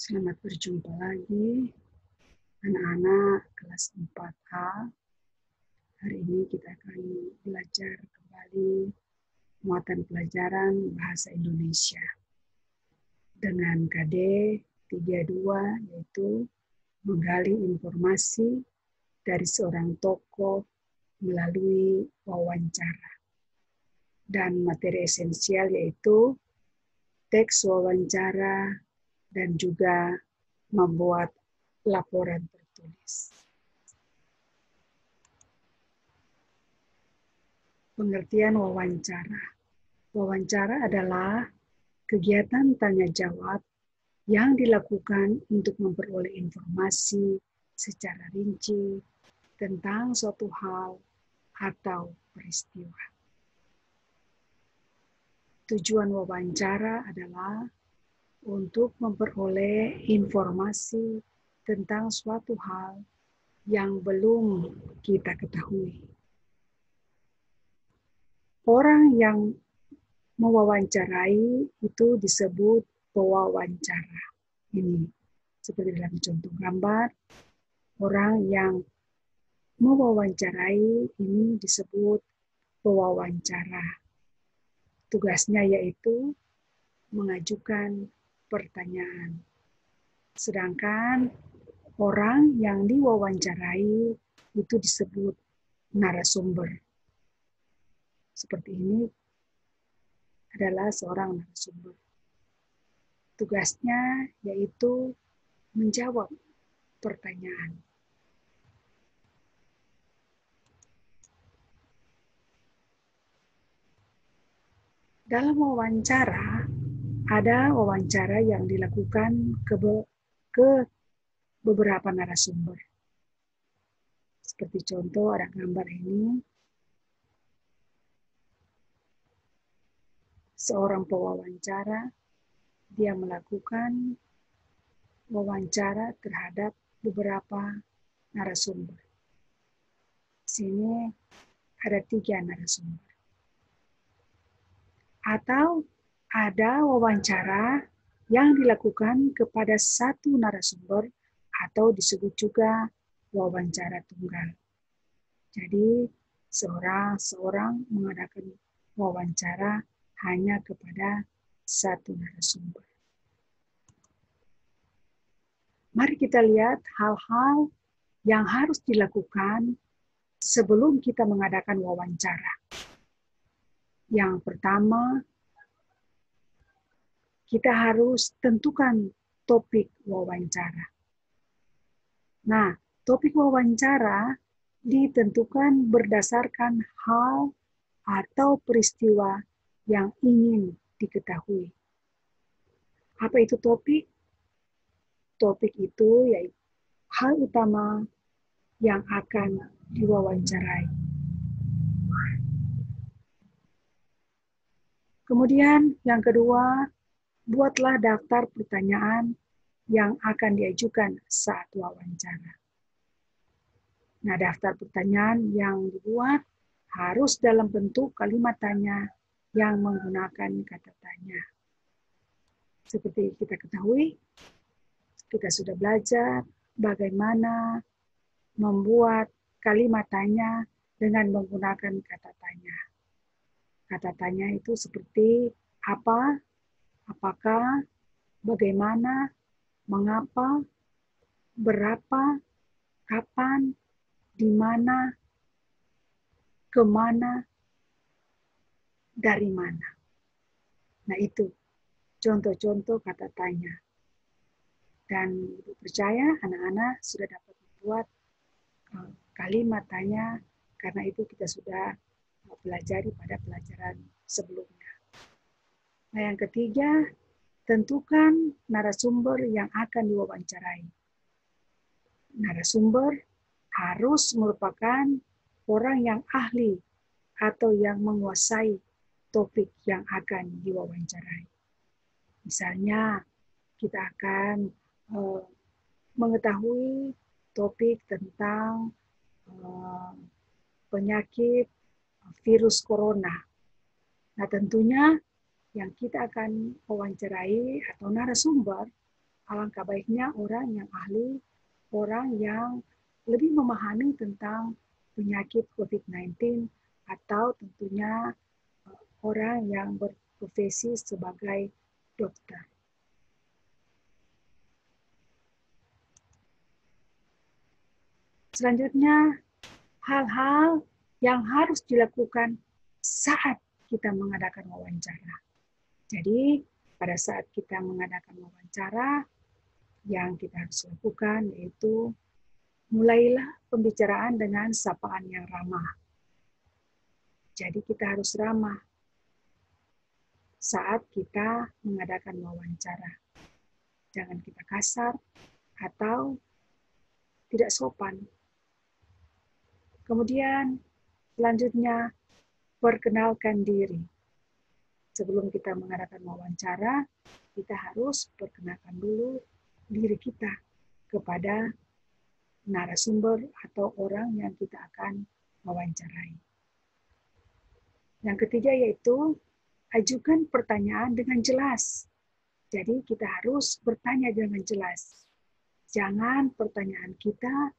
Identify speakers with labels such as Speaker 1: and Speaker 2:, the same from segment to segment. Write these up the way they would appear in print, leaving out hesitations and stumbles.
Speaker 1: Selamat berjumpa lagi, anak-anak kelas 4A. Hari ini kita akan belajar kembali muatan pelajaran Bahasa Indonesia dengan KD 32, yaitu menggali informasi dari seorang tokoh melalui wawancara. Dan materi esensial yaitu teks wawancara dan juga membuat laporan tertulis. Pengertian wawancara. Wawancara adalah kegiatan tanya jawab yang dilakukan untuk memperoleh informasi secara rinci tentang suatu hal atau peristiwa. Tujuan wawancara adalah untuk memperoleh informasi tentang suatu hal yang belum kita ketahui. Orang yang mewawancarai itu disebut pewawancara. Ini seperti dalam contoh gambar, orang yang mewawancarai ini disebut pewawancara. Tugasnya yaitu mengajukan pertanyaan. Sedangkan orang yang diwawancarai itu disebut narasumber. Seperti ini adalah seorang narasumber. Tugasnya yaitu menjawab pertanyaan. Dalam wawancara, ada wawancara yang dilakukan ke beberapa narasumber. Seperti contoh ada gambar ini. Seorang pewawancara, dia melakukan wawancara terhadap beberapa narasumber. Di sini ada 3 narasumber. Atau ada wawancara yang dilakukan kepada satu narasumber atau disebut juga wawancara tunggal. Jadi seorang mengadakan wawancara hanya kepada satu narasumber. Mari kita lihat hal-hal yang harus dilakukan sebelum kita mengadakan wawancara. Yang pertama, kita harus tentukan topik wawancara. Nah, topik wawancara ditentukan berdasarkan hal atau peristiwa yang ingin diketahui. Apa itu topik? Topik itu yaitu hal utama yang akan diwawancarai. Kemudian yang kedua, buatlah daftar pertanyaan yang akan diajukan saat wawancara. Nah, daftar pertanyaan yang dibuat harus dalam bentuk kalimat tanya yang menggunakan kata tanya. Seperti kita ketahui, kita sudah belajar bagaimana membuat kalimat tanya dengan menggunakan kata tanya. Kata tanya itu seperti apa, apakah, bagaimana, mengapa, berapa, kapan, di mana, kemana, dari mana. Nah itu contoh-contoh kata tanya. Dan Ibu percaya anak-anak sudah dapat membuat kalimat tanya karena itu kita sudah pelajari pada pelajaran sebelumnya. Nah yang ketiga, tentukan narasumber yang akan diwawancarai. Narasumber harus merupakan orang yang ahli atau yang menguasai topik yang akan diwawancarai. Misalnya, kita akan mengetahui topik tentang penyakit virus corona. Nah, tentunya yang kita akan wawancarai atau narasumber alangkah baiknya orang yang ahli, orang yang lebih memahami tentang penyakit COVID-19 atau tentunya orang yang berprofesi sebagai dokter. Selanjutnya, hal-hal yang harus dilakukan saat kita mengadakan wawancara. Jadi, pada saat kita mengadakan wawancara, yang kita harus lakukan yaitu mulailah pembicaraan dengan sapaan yang ramah. Jadi kita harus ramah saat kita mengadakan wawancara. Jangan kita kasar atau tidak sopan. Kemudian selanjutnya perkenalkan diri. Sebelum kita mengadakan wawancara, kita harus perkenalkan dulu diri kita kepada narasumber atau orang yang kita akan wawancarai. Yang ketiga yaitu ajukan pertanyaan dengan jelas. Jadi kita harus bertanya dengan jelas. Jangan pertanyaan kita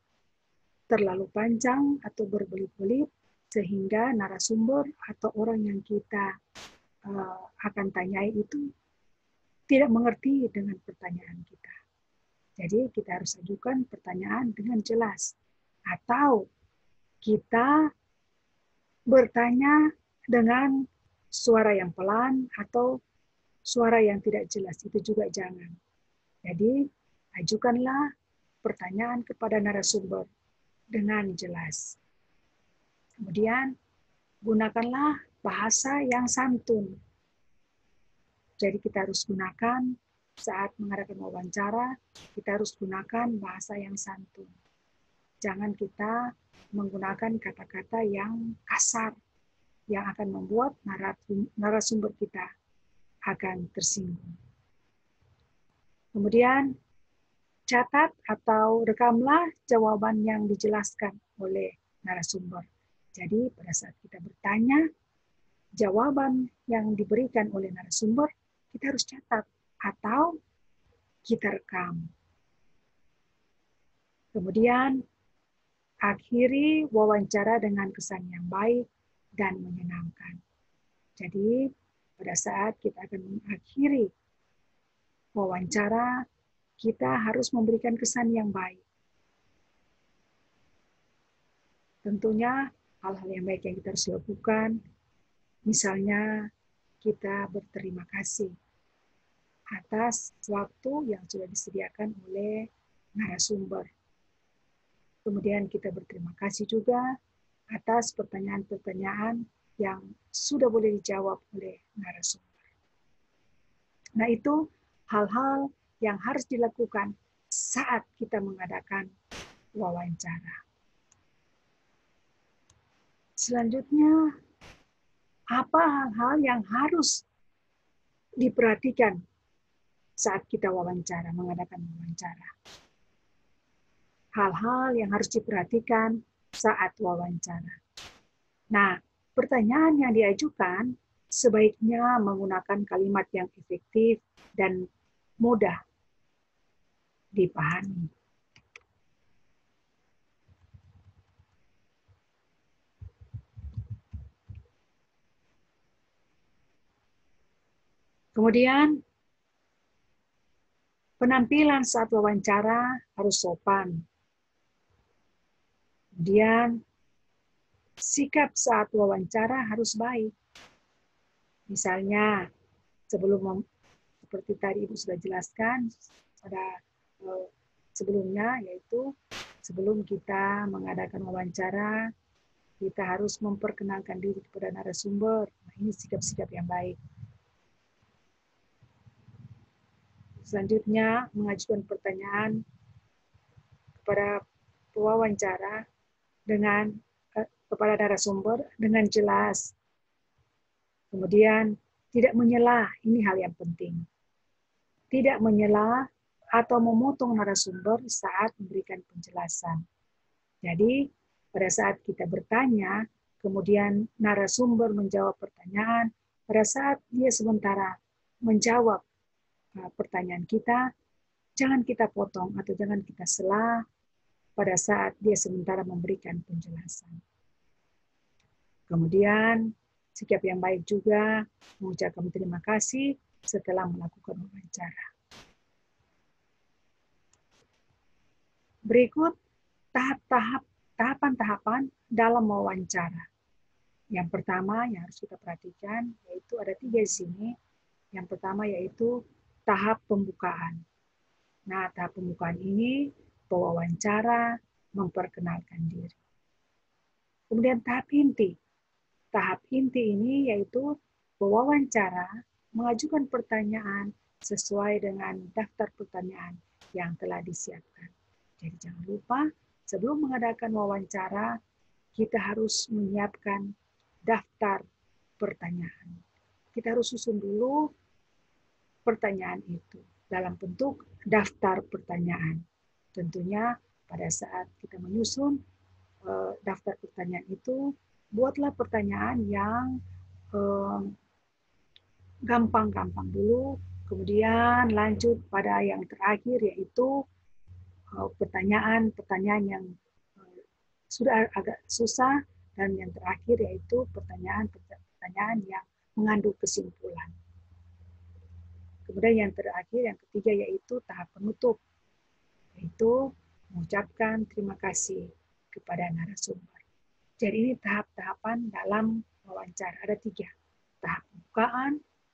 Speaker 1: terlalu panjang atau berbelit-belit sehingga narasumber atau orang yang kita akan tanyai itu tidak mengerti dengan pertanyaan kita. Jadi kita harus ajukan pertanyaan dengan jelas. Atau kita bertanya dengan suara yang pelan atau suara yang tidak jelas. Itu juga jangan. Jadi ajukanlah pertanyaan kepada narasumber dengan jelas. Kemudian gunakanlah bahasa yang santun. Jadi kita harus gunakan saat mengadakan wawancara, kita harus gunakan bahasa yang santun. Jangan kita menggunakan kata-kata yang kasar, yang akan membuat narasumber kita akan tersinggung. Kemudian, catat atau rekamlah jawaban yang dijelaskan oleh narasumber. Jadi, pada saat kita bertanya, jawaban yang diberikan oleh narasumber, kita harus catat atau kita rekam. Kemudian, akhiri wawancara dengan kesan yang baik dan menyenangkan. Jadi, pada saat kita akan mengakhiri wawancara, kita harus memberikan kesan yang baik. Tentunya, hal-hal yang baik yang kita harus lakukan, misalnya kita berterima kasih atas waktu yang sudah disediakan oleh narasumber. Kemudian kita berterima kasih juga atas pertanyaan-pertanyaan yang sudah boleh dijawab oleh narasumber. Nah, itu hal-hal yang harus dilakukan saat kita mengadakan wawancara. Selanjutnya, apa hal-hal yang harus diperhatikan saat kita mengadakan wawancara? Hal-hal yang harus diperhatikan saat wawancara. Nah, pertanyaan yang diajukan sebaiknya menggunakan kalimat yang efektif dan mudah dipahami. Kemudian, penampilan saat wawancara harus sopan. Kemudian, sikap saat wawancara harus baik. Misalnya, seperti tadi Ibu sudah jelaskan pada sebelumnya, yaitu sebelum kita mengadakan wawancara, kita harus memperkenalkan diri kepada narasumber. Nah, ini sikap-sikap yang baik. Selanjutnya, mengajukan pertanyaan kepada pewawancara kepada narasumber dengan jelas. Kemudian, tidak menyela, ini hal yang penting. Tidak menyela atau memotong narasumber saat memberikan penjelasan. Jadi, pada saat kita bertanya, kemudian narasumber menjawab pertanyaan, pada saat dia sementara menjawab pertanyaan kita, Jangan kita potong atau jangan kita sela pada saat dia sementara memberikan penjelasan. Kemudian, sikap yang baik juga mengucapkan terima kasih setelah melakukan wawancara. Berikut tahapan-tahapan dalam wawancara. Yang pertama yang harus kita perhatikan yaitu ada 3 di sini. Yang pertama yaitu tahap pembukaan. Nah, tahap pembukaan ini pewawancara memperkenalkan diri. Kemudian tahap inti. Tahap inti ini yaitu pewawancara mengajukan pertanyaan sesuai dengan daftar pertanyaan yang telah disiapkan. Jadi jangan lupa sebelum mengadakan wawancara kita harus menyiapkan daftar pertanyaan. Kita harus susun dulu pertanyaan itu dalam bentuk daftar pertanyaan. Tentunya pada saat kita menyusun daftar pertanyaan itu, buatlah pertanyaan yang gampang-gampang dulu, kemudian lanjut pada yang terakhir yaitu pertanyaan-pertanyaan yang sudah agak susah, dan yang terakhir yaitu pertanyaan-pertanyaan yang mengandung kesimpulan. Kemudian yang terakhir, yang ketiga yaitu tahap penutup, yaitu mengucapkan terima kasih kepada narasumber. Jadi ini tahap-tahapan dalam wawancara, ada 3. Tahap pembukaan,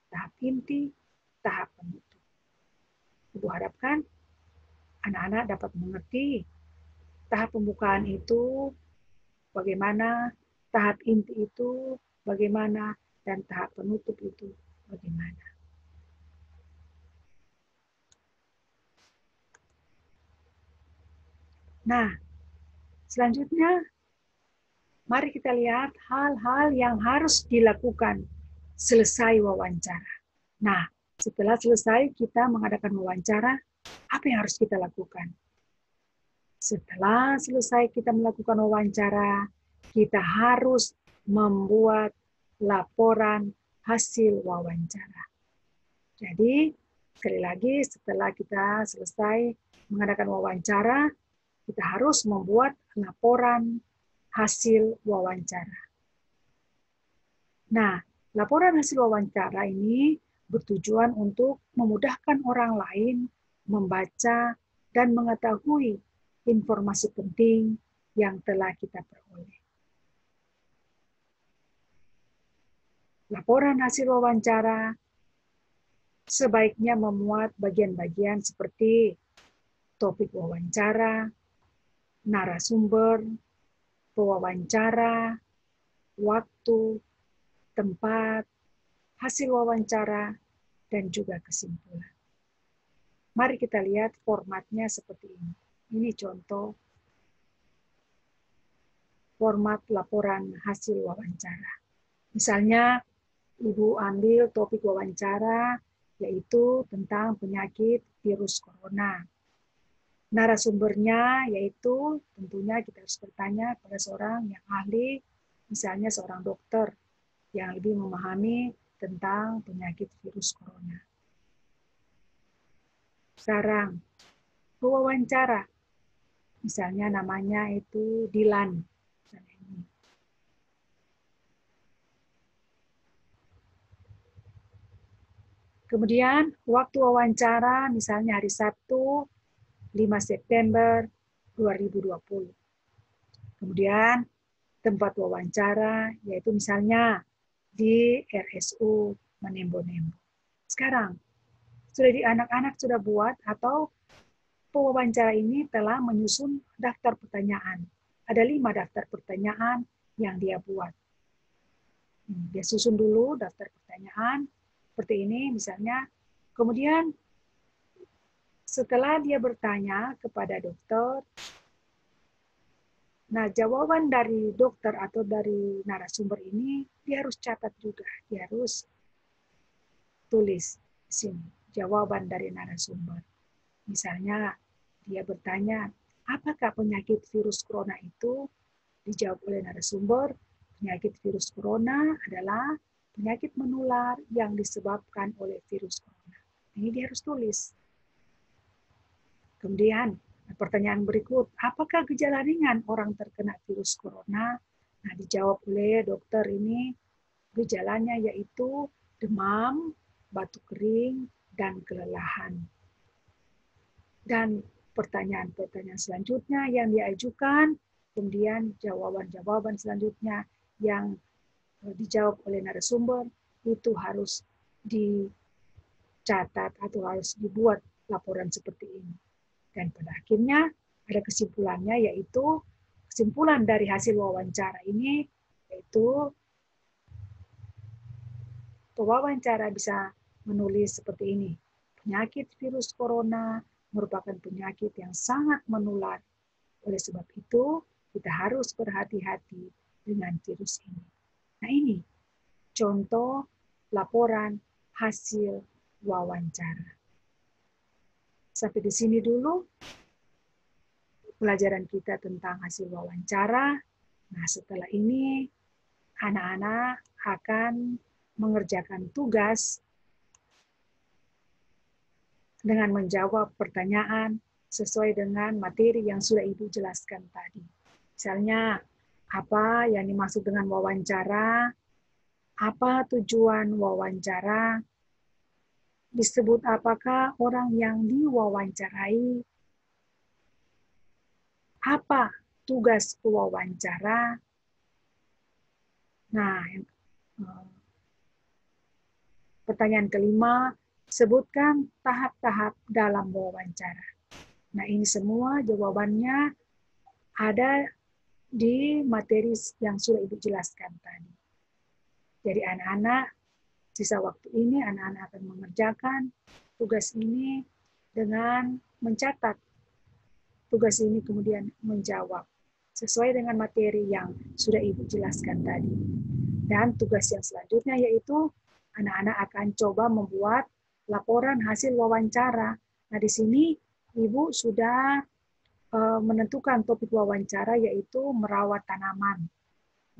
Speaker 1: tahap inti, tahap penutup. Ibu harapkan anak-anak dapat mengerti tahap pembukaan itu bagaimana, tahap inti itu bagaimana, dan tahap penutup itu bagaimana. Nah, selanjutnya mari kita lihat hal-hal yang harus dilakukan selesai wawancara. Nah, setelah selesai kita mengadakan wawancara, apa yang harus kita lakukan? Setelah selesai kita melakukan wawancara, kita harus membuat laporan hasil wawancara. Jadi, sekali lagi setelah kita selesai mengadakan wawancara, kita harus membuat laporan hasil wawancara. Nah, laporan hasil wawancara ini bertujuan untuk memudahkan orang lain membaca dan mengetahui informasi penting yang telah kita peroleh. Laporan hasil wawancara sebaiknya memuat bagian-bagian seperti topik wawancara, narasumber, pewawancara, waktu, tempat, hasil wawancara, dan juga kesimpulan. Mari kita lihat formatnya seperti ini. Ini contoh format laporan hasil wawancara. Misalnya, Ibu ambil topik wawancara, yaitu tentang penyakit virus corona. Narasumbernya yaitu tentunya kita harus bertanya pada seorang yang ahli, misalnya seorang dokter yang lebih memahami tentang penyakit virus corona. Sekarang, pewawancara, misalnya namanya itu Dilan. Kemudian, waktu wawancara, misalnya hari Sabtu, 5 September 2020. Kemudian, tempat wawancara, yaitu misalnya di RSU Menembo-Nembo. Sekarang, anak-anak sudah buat atau pewawancara ini telah menyusun daftar pertanyaan. Ada 5 daftar pertanyaan yang dia buat. Dia susun dulu daftar pertanyaan, seperti ini misalnya. Kemudian, setelah dia bertanya kepada dokter, nah jawaban dari dokter atau dari narasumber ini, dia harus catat juga. Dia harus tulis di sini jawaban dari narasumber. Misalnya dia bertanya, apakah penyakit virus corona itu? Dijawab oleh narasumber, penyakit virus corona adalah penyakit menular yang disebabkan oleh virus corona. Ini dia harus tulis. Kemudian pertanyaan berikut, apakah gejala ringan orang terkena virus corona? Nah, dijawab oleh dokter ini gejalanya yaitu demam, batuk kering, dan kelelahan. Dan pertanyaan-pertanyaan selanjutnya yang diajukan, kemudian jawaban-jawaban selanjutnya yang dijawab oleh narasumber, itu harus dicatat atau harus dibuat laporan seperti ini. Dan pada akhirnya ada kesimpulannya, yaitu kesimpulan dari hasil wawancara ini, yaitu pewawancara bisa menulis seperti ini. Penyakit virus corona merupakan penyakit yang sangat menular. Oleh sebab itu, kita harus berhati-hati dengan virus ini. Nah, ini contoh laporan hasil wawancara. Sampai di sini dulu pelajaran kita tentang hasil wawancara. Nah, setelah ini anak-anak akan mengerjakan tugas dengan menjawab pertanyaan sesuai dengan materi yang sudah Ibu jelaskan tadi. Misalnya, apa yang dimaksud dengan wawancara, apa tujuan wawancara, disebut apakah orang yang diwawancarai, apa tugas pewawancara. Nah, pertanyaan kelima, sebutkan tahap-tahap dalam wawancara. Nah, ini semua jawabannya ada di materi yang sudah Ibu jelaskan tadi. Jadi anak-anak, sisa waktu ini anak-anak akan mengerjakan tugas ini dengan mencatat tugas ini, kemudian menjawab sesuai dengan materi yang sudah Ibu jelaskan tadi. Dan tugas yang selanjutnya yaitu anak-anak akan coba membuat laporan hasil wawancara. Nah, di sini Ibu sudah menentukan topik wawancara yaitu merawat tanaman.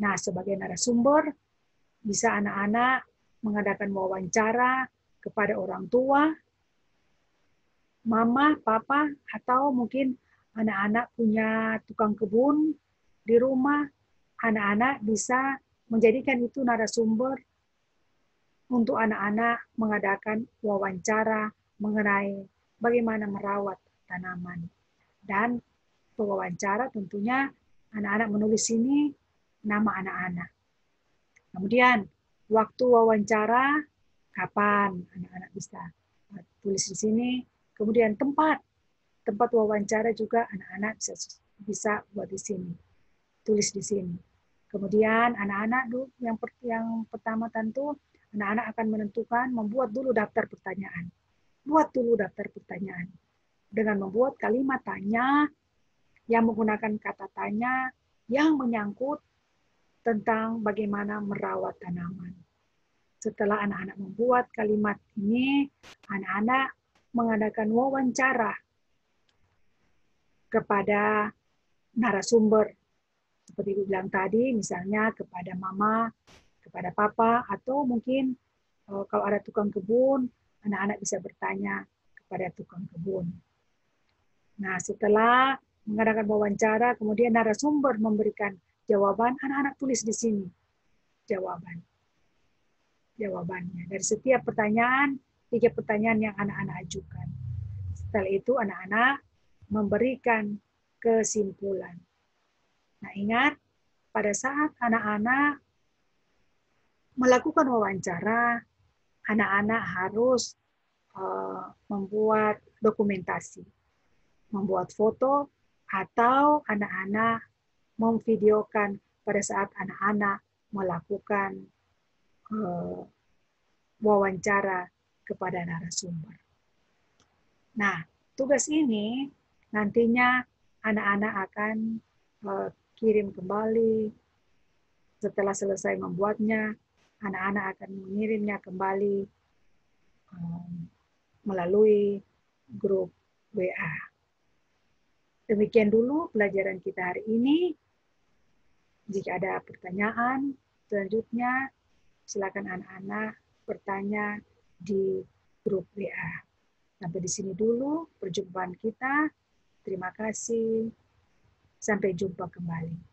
Speaker 1: Nah, sebagai narasumber, bisa anak-anak mengadakan wawancara kepada orang tua, mama, papa, atau mungkin anak-anak punya tukang kebun di rumah, anak-anak bisa menjadikan itu narasumber untuk anak-anak mengadakan wawancara mengenai bagaimana merawat tanaman. Dan pewawancara tentunya anak-anak menulis ini nama anak-anak. Kemudian waktu wawancara kapan anak-anak bisa tulis di sini. Kemudian tempat wawancara juga anak-anak bisa buat di sini, tulis di sini. Kemudian anak-anak yang pertama tentu anak-anak akan menentukan membuat dulu daftar pertanyaan. Buat dulu daftar pertanyaan dengan membuat kalimat tanya yang menggunakan kata tanya yang menyangkut tentang bagaimana merawat tanaman. Setelah anak-anak membuat kalimat ini, anak-anak mengadakan wawancara kepada narasumber. Seperti Ibu bilang tadi, misalnya kepada mama, kepada papa, atau mungkin kalau ada tukang kebun, anak-anak bisa bertanya kepada tukang kebun. Nah, setelah mengadakan wawancara, kemudian narasumber memberikan jawaban, anak-anak tulis di sini jawabannya. Dari setiap pertanyaan, 3 pertanyaan yang anak-anak ajukan. Setelah itu anak-anak memberikan kesimpulan. Nah, ingat, pada saat anak-anak melakukan wawancara, anak-anak harus membuat dokumentasi, membuat foto, atau anak-anak memvideokan pada saat anak-anak melakukan wawancara kepada narasumber. Nah, tugas ini nantinya anak-anak akan kirim kembali setelah selesai membuatnya, anak-anak akan mengirimnya kembali melalui grup WA. Demikian dulu pelajaran kita hari ini. Jika ada pertanyaan, selanjutnya silakan anak-anak bertanya di grup WA. Sampai di sini dulu perjumpaan kita. Terima kasih. Sampai jumpa kembali.